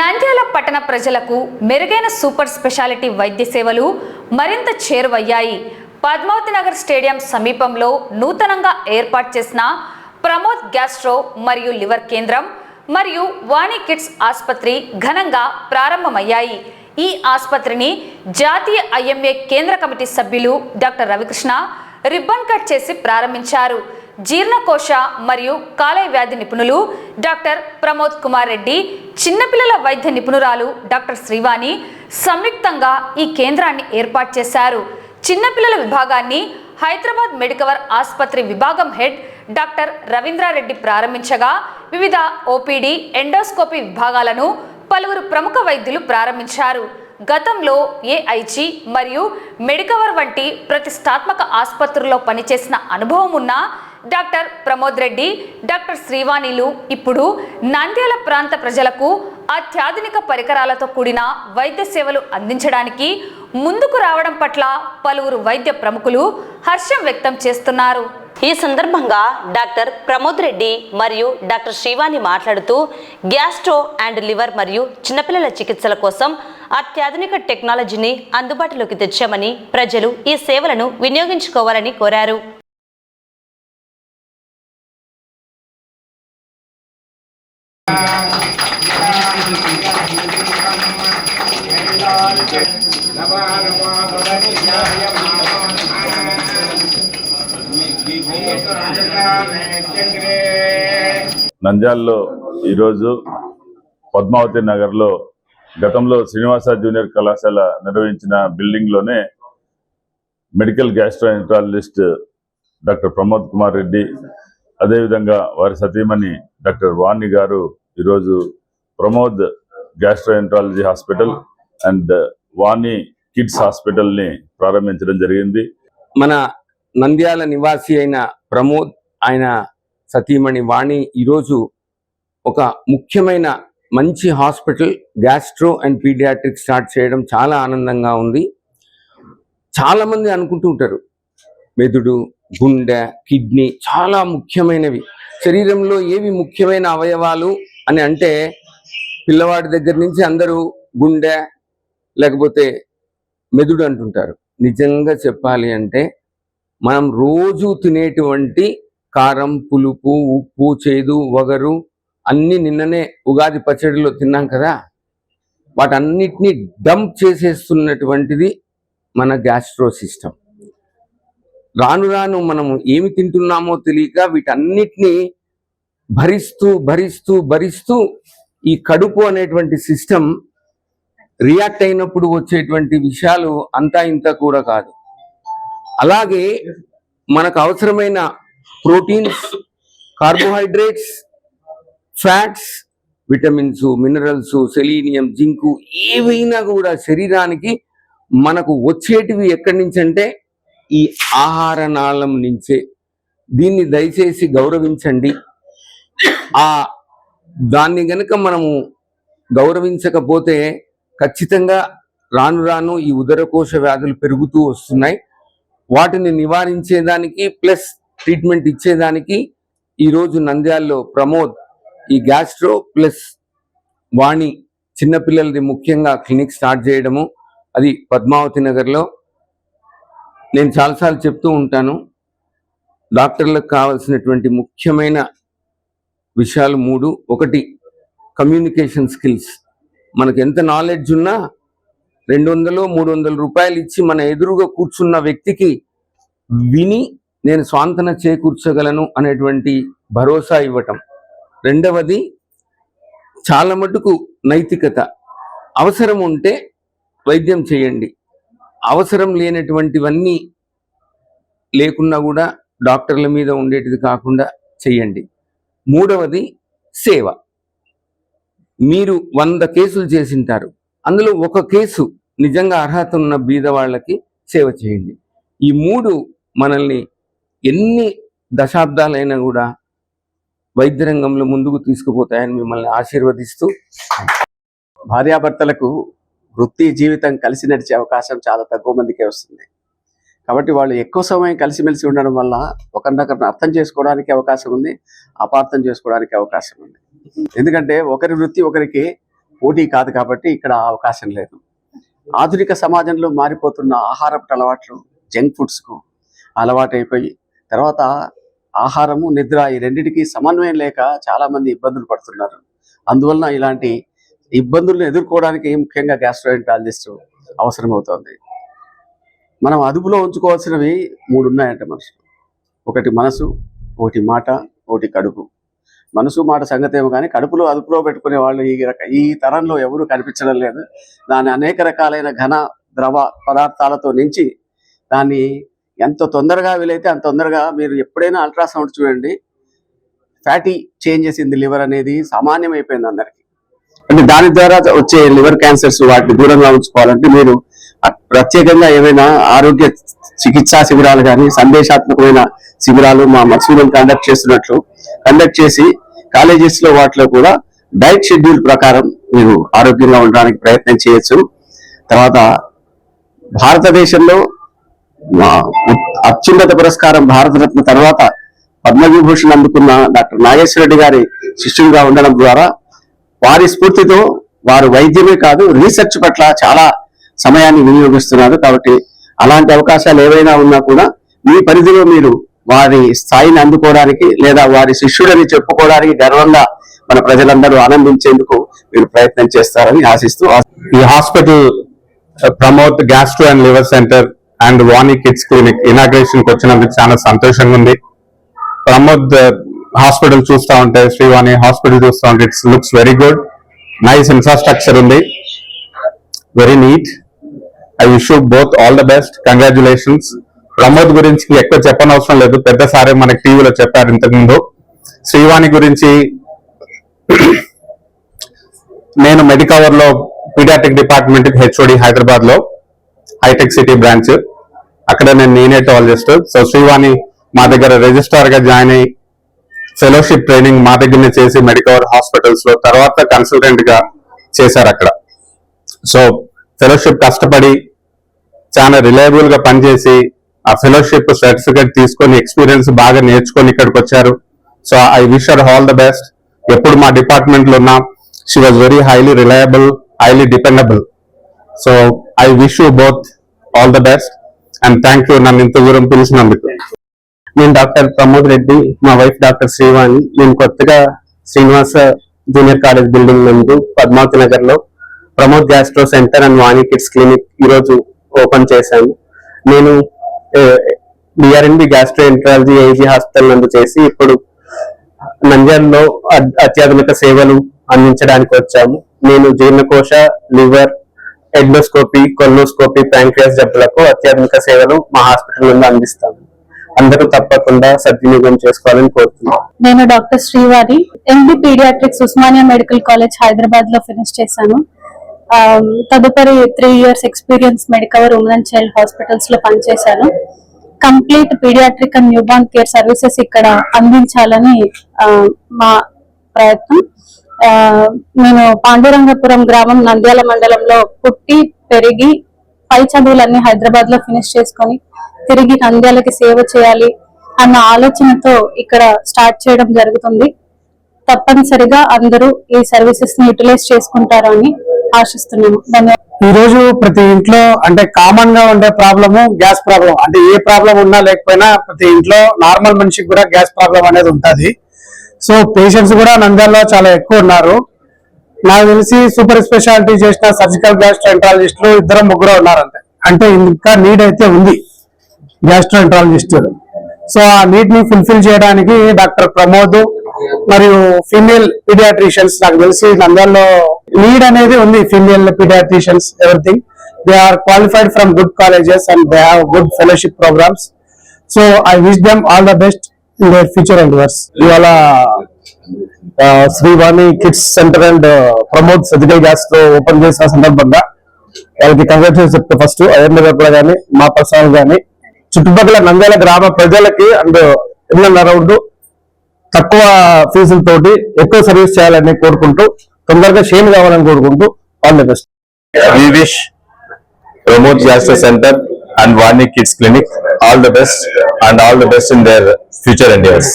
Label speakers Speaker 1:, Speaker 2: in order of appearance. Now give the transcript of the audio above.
Speaker 1: నంద్యాల పట్టణ ప్రజలకు మెరుగైన సూపర్ స్పెషాలిటీ వైద్య సేవలు మరింత చేరువయ్యాయి. పద్మావతి నగర్ స్టేడియం సమీపంలో నూతనంగా ఏర్పాటు చేసిన ప్రమోద్ గ్యాస్ట్రో మరియు లివర్ కేంద్రం మరియు వాణి కిడ్స్ ఆసుపత్రి ఘనంగా ప్రారంభమయ్యాయి. ఈ ఆసుపత్రిని జాతీయ ఐఎంఏ కేంద్ర కమిటీ సభ్యులు డాక్టర్ రవికృష్ణ రిబ్బన్ కట్ చేసి ప్రారంభించారు. జీర్ణకోశ మరియు కాలేయ వ్యాధి నిపుణులు డాక్టర్ ప్రమోద్ కుమార్ రెడ్డి, చిన్నపిల్లల వైద్య నిపుణురాలు డాక్టర్ శ్రీవాణి సంయుక్తంగా ఈ కేంద్రాన్ని ఏర్పాటు చేశారు. చిన్నపిల్లల విభాగాన్ని హైదరాబాద్ మెడికవర్ ఆసుపత్రి విభాగం హెడ్ డాక్టర్ రవీంద్రారెడ్డి ప్రారంభించగా, వివిధ ఓపీడీ, ఎండోస్కోపీ విభాగాలను పలువురు ప్రముఖ వైద్యులు ప్రారంభించారు. గతంలో ఏఐజీ మరియు మెడికవర్ వంటి ప్రతిష్టాత్మక ఆసుపత్రుల్లో పనిచేసిన అనుభవం ఉన్న డాక్టర్ ప్రమోద్ రెడ్డి, డాక్టర్ శ్రీవాణిలు ఇప్పుడు నంద్యాల ప్రాంత ప్రజలకు అత్యాధునిక పరికరాలతో కూడిన వైద్య సేవలు అందించడానికి ముందుకు రావడం పట్ల పలువురు వైద్య ప్రముఖులు హర్షం వ్యక్తం చేస్తున్నారు.
Speaker 2: ఈ సందర్భంగా డాక్టర్ ప్రమోద్ రెడ్డి మరియు డాక్టర్ శ్రీవాణి మాట్లాడుతూ, గ్యాస్ట్రో అండ్ లివర్ మరియు చిన్నపిల్లల చికిత్సల కోసం అత్యాధునిక టెక్నాలజీని అందుబాటులోకి తెచ్చామని, ప్రజలు ఈ సేవలను వినియోగించుకోవాలని కోరారు.
Speaker 3: నంద్యాలలో ఈరోజు పద్మావతి నగర్లో గతంలో శ్రీనివాస జూనియర్ కళాశాల నిర్వహించిన బిల్డింగ్లోనే medical gastroenterologist doctor Pramod Kumar Reddy, అదేవిధంగా వారి సతీమణి డాక్టర్ వాణి గారు ఈరోజు Pramod gastroenterology hospital and Vani kids హాస్పిటల్ని ప్రారంభించడం జరిగింది.
Speaker 4: మన నంద్యాల నివాసి అయిన ప్రమోద్, ఆయన సతీమణి వాణి ఈరోజు ఒక ముఖ్యమైన మంచి hospital gastro and paediatric start చేయడం చాలా ఆనందంగా ఉంది. చాలామంది అనుకుంటూ ఉంటారు మెదడు, గుండె, కిడ్నీ చాలా ముఖ్యమైనవి. శరీరంలో ఏవి ముఖ్యమైన అవయవాలు అని అంటే పిల్లవాడి దగ్గర నుంచి అందరూ గుండె లేకపోతే మెదడు అంటుంటారు. నిజంగా చెప్పాలి అంటే మనం రోజు తినేటువంటి కారం, పులుపు, ఉప్పు, చేదు, వగరు అన్నీ నిన్ననే ఉగాది పచ్చడిలో తిన్నాం కదా, వాటన్నిటినీ డంప్ చేసేస్తున్నటువంటిది మన గ్యాస్ట్రో సిస్టమ్. రాను రాను మనము ఏమి తింటున్నామో తెలియక వీటన్నిటినీ భరిస్తూ భరిస్తూ భరిస్తూ ఈ కడుపు అనేటువంటి సిస్టమ్ రియాక్ట్ అయినప్పుడు వచ్చేటువంటి విషయాలు అంతా ఇంత కూడా కాదు. అలాగే మనకు అవసరమైన proteins, carbohydrates, fats, vitamins, minerals, selenium, zinc ఏవైనా కూడా శరీరానికి మనకు వచ్చేటివి ఎక్కడి నుంచి అంటే ఈ ఆహార నాళం నుంచే. దీన్ని దయచేసి గౌరవించండి. దాన్ని గనుక మనము గౌరవించకపోతే ఖచ్చితంగా రాను రాను ఈ ఉదరకోశ వ్యాధులు పెరుగుతూ వస్తున్నాయి. వాటిని నివారించేదానికి ప్లస్ ట్రీట్మెంట్ ఇచ్చేదానికి ఈరోజు నంద్యాలలో ప్రమోద్ ఈ గ్యాస్ట్రో ప్లస్ వాణి చిన్నపిల్లలది ముఖ్యంగా క్లినిక్ స్టార్ట్ చేయడము, అది పద్మావతి నగర్లో. నేను చాలాసార్లు చెప్తూ ఉంటాను, డాక్టర్లకు కావాల్సినటువంటి ముఖ్యమైన విషయాలు 3. ఒకటి కమ్యూనికేషన్ స్కిల్స్. మనకు ఎంత నాలెడ్జ్ ఉన్నా 200-300 రూపాయలు ఇచ్చి మన ఎదురుగా కూర్చున్న వ్యక్తికి విని నేను స్వాంతన చేకూర్చగలను అనేటువంటి భరోసా ఇవ్వటం. రెండవది చాలా మటుకు నైతికత. అవసరం ఉంటే వైద్యం చేయండి, అవసరం లేనటువంటివన్నీ లేకున్నా కూడా డాక్టర్ల మీద ఉండేటిది కాకుండా చేయండి. మూడవది సేవ. మీరు 100 కేసులు చేసింటారు, అందులో ఒక కేసు నిజంగా అర్హత ఉన్న బీద వాళ్ళకి సేవ చేయండి. ఈ 3 మనల్ని ఎన్ని దశాబ్దాలైనా కూడా వైద్య రంగంలో ముందుకు తీసుకుపోతాయని మిమ్మల్ని ఆశీర్వదిస్తూ,
Speaker 5: భార్యాభర్తలకు వృత్తి జీవితం కలిసి నడిచే అవకాశం చాలా తక్కువ మందికే వస్తుంది. కాబట్టి వాళ్ళు ఎక్కువ సమయం కలిసిమెలిసి ఉండడం వల్ల ఒకరినొకరిని అర్థం చేసుకోవడానికి అవకాశం ఉంది, అపార్థం చేసుకోవడానికి అవకాశం ఉంది. ఎందుకంటే ఒకరి వృత్తి ఒకరికి పోటీ కాదు కాబట్టి ఇక్కడ అవకాశం లేదు. ఆధునిక సమాజంలో మారిపోతున్న ఆహారపు అలవాట్లు జంక్ ఫుడ్స్కు అలవాటైపోయి తర్వాత ఆహారము నిద్ర ఈ రెండింటికి సమన్వయం లేక చాలామంది ఇబ్బందులు పడుతున్నారు. అందువలన ఇలాంటి ఇబ్బందులను ఎదుర్కోవడానికి ముఖ్యంగా గ్యాస్ట్రోఎంట్రాలజిస్ట్ అవసరమవుతుంది. మనం అదుపులో ఉంచుకోవాల్సినవి 3 ఉన్నాయంట మనుషులు. ఒకటి మనసు, ఒకటి మాట, ఒకటి కడుపు. మనసు మాట సంగతి ఏమో కానీ కడుపులో అదుపులో పెట్టుకునే వాళ్ళు ఈ తరంలో ఎవరూ కనిపించడం లేదు. దాన్ని అనేక రకాలైన ఘన ద్రవ పదార్థాలతో నించి దాన్ని ఎంత తొందరగా వీలైతే అంత తొందరగా మీరు ఎప్పుడైనా అల్ట్రాసౌండ్ చూడండి, fatty changes in the liver అనేది సామాన్యమైపోయింది అందరికీ. అంటే దాని ద్వారా వచ్చే లివర్ క్యాన్సర్స్ వాటిని దూరంగా ఉంచుకోవాలంటే మీరు ప్రత్యేకంగా ఏమైనా ఆరోగ్య చికిత్సా శిబిరాలు కానీ సందేశాత్మకమైన శిబిరాలు మా మసూదం కండక్ట్ చేసి కాలేజెస్ లో వాటిలో కూడా డైట్ షెడ్యూల్ ప్రకారం మీరు ఆరోగ్యంగా ఉండడానికి ప్రయత్నం చేయొచ్చు. తర్వాత భారతదేశంలో అత్యున్నత పురస్కారం భారతరత్న తర్వాత పద్మవిభూషణ్ అందుకున్న డాక్టర్ నాగేశ్వర రెడ్డి గారి శిష్యుడిగా ఉండడం ద్వారా వారి స్ఫూర్తితో వారు వైద్యమే కాదు రీసెర్చ్ పట్ల చాలా సమయాన్ని వినియోగిస్తున్నారు. కాబట్టి అలాంటి అవకాశాలు ఏవైనా ఉన్నా కూడా మీ పరిధిలో మీరు వారి స్థాయిని అందుకోవడానికి లేదా వారి శిష్యుడని చెప్పుకోవడానికి గర్వంగా మన ప్రజలందరూ ఆనందించేందుకు మీరు ప్రయత్నం చేస్తారని ఆశిస్తూ
Speaker 6: ఈ hospital Pramod gastro and liver centre and Vani kids clinic inauguration కి వచ్చినందుకు చాలా సంతోషంగా ఉంది. ప్రమోద్ హాస్పిటల్ చూస్తా ఉంటే, శ్రీవాణి హాస్పిటల్ చూస్తా ఉంటే it's looks very good, nice infrastructure ఉంది, very neat. I wish you both all the best, congratulations. Pramod గురించి ఎక్కువ చెప్పనవసరం లేదు, పెద్ద సారే మనకి టీవీలో చెప్పారు ఇంతకుముందు. శ్రీవాణి గురించి నేను మెడికవర్ లో పీడియాట్రిక్ డిపార్ట్మెంట్ హెచ్ఓడి హైదరాబాద్ లో హైటెక్ సిటీ బ్రాంచ్, అక్కడ నేను నీనేటాలజిస్ట్. సో శ్రీవాణి మా దగ్గర రిజిస్ట్రార్ గా జాయిన్ అయ్యి ఫెలోషిప్ ట్రైనింగ్ మా దగ్గరనే చేసి మెడికవర్ హాస్పిటల్స్ లో తర్వాత కన్సల్టెంట్ గా చేశారు అక్కడ. సో ఫెలోషిప్ కష్టపడి చాలా రిలయబుల్ గా పనిచేసి ఆ ఫెలోషిప్ సర్టిఫికేట్ తీసుకొని ఎక్స్పీరియన్స్ బాగా నేర్చుకొని ఇక్కడికి వచ్చారు. So I wish her all the best. ఎప్పుడు మా డిపార్ట్మెంట్ లో ఉన్నా she was very highly reliable, highly dependable. So I wish you both all the best and thank you నన్ను ఇంత దూరం పిలిచినందుకు.
Speaker 7: నేను డాక్టర్ ప్రమోద్ రెడ్డి, మా వైఫ్ డాక్టర్ శ్రీవాణి. నేను కొత్తగా శ్రీనివాస జూనియర్ కాలేజ్ బిల్డింగ్ నందు పద్మావతి నగర్ లో Pramod gastro centre and Vani kids clinic ఈరోజు ఓపెన్ చేశాను. నేను డిఆర్ఎన్బి గ్యాస్ట్రో ఎంట్రాలజీ ఏజీ హాస్పిటల్ నందు చేసి ఇప్పుడు నంద్యాలలో అత్యాధునిక సేవలు అందించడానికి వచ్చాము. నేను జీర్ణకోశ, లివర్, ఎండోస్కోపీ, కొల్నోస్కోపీ, ప్యాంక్రియాస్ జబ్బులకు అత్యాధునిక సేవలు మా హాస్పిటల్ నందు అందిస్తాము. అందరూ తప్పకుండా సద్వినియోగం చేసుకోవాలని కోరుతున్నాను.
Speaker 8: నేను doctor Srivani, MD paediatrics Osmania medical college Hyderabad లో ఫినిష్ చేశాను. తదుపరి 3 years experience Medicover women and child hospitals లో పనిచేశాను. Complete paediatric and newborn care services ఇక్కడ అందించాలని మా ప్రయత్నం. నేను పాండురంగపురం గ్రామం నంద్యాల మండలంలో పుట్టి పెరిగి పై చదువులన్నీ హైదరాబాద్ లో ఫినిష్ చేసుకొని తిరిగి నంద్యాలకి సేవ చేయాలి అన్న ఆలోచనతో ఇక్కడ స్టార్ట్ చేయడం జరుగుతుంది. తప్పనిసరిగా అందరూ ఈ సర్వీసెస్ ని యూటిలైజ్ చేసుకుంటారని ఆశిస్తున్నాము. ధన్యవాదాలు.
Speaker 7: ఈ రోజు ప్రతి ఇంట్లో అంటే కామన్ గా ఉండే ప్రాబ్లము గ్యాస్ ప్రాబ్లం. అంటే ఏ ప్రాబ్లం ఉన్నా లేకపోయినా ప్రతి ఇంట్లో నార్మల్ మనిషికి కూడా గ్యాస్ ప్రాబ్లం అనేది ఉంటుంది. సో పేషెంట్స్ కూడా నంద్యాలలో చాలా ఎక్కువ ఉన్నారు. నాకు తెలిసి సూపర్ స్పెషాలిటీ చేసిన సర్జికల్ గ్యాస్ట్రోఎంట్రాలజిస్టులు 2-3 ఉన్నారంటే, అంటే ఇంకా నీడ్ అయితే ఉంది గ్యాస్ట్రోఎంట్రాలజిస్ట్. సో ఆ నీడ్ ని ఫుల్ఫిల్ చేయడానికి డాక్టర్ ప్రమోద్ మరియు ఫీమేల్ పీడియాట్రిషియన్స్, నాకు తెలిసి నంద్యాలలో నీడ్ అనేది ఉంది. Female paediatricians everything, they are qualified from good colleges and they have good fellowship programmes. So I wish them all the best in their future endeavours. ఇవాళ Srivani kids centre and Pramod surgical gastro open చేసిన సందర్భంగా వాళ్ళకి congratulation చెప్తే first Iyer కూడా కానీ మా personal కానీ చుట్టుపక్కల నంద్యాల గ్రామ ప్రజలకి అండ్ ఇళ్ళ అరౌండ్ తక్కువ ఫీజులతోటి ఎక్కువ సర్వీస్ చేయాలని కోరుకుంటూ తొందరగా షేమ్ కావాలని కోరుకుంటూ all the best.
Speaker 6: We wish Pramod Gastro Center and Vani Kids Clinic all the best and all the best in their future endeavors.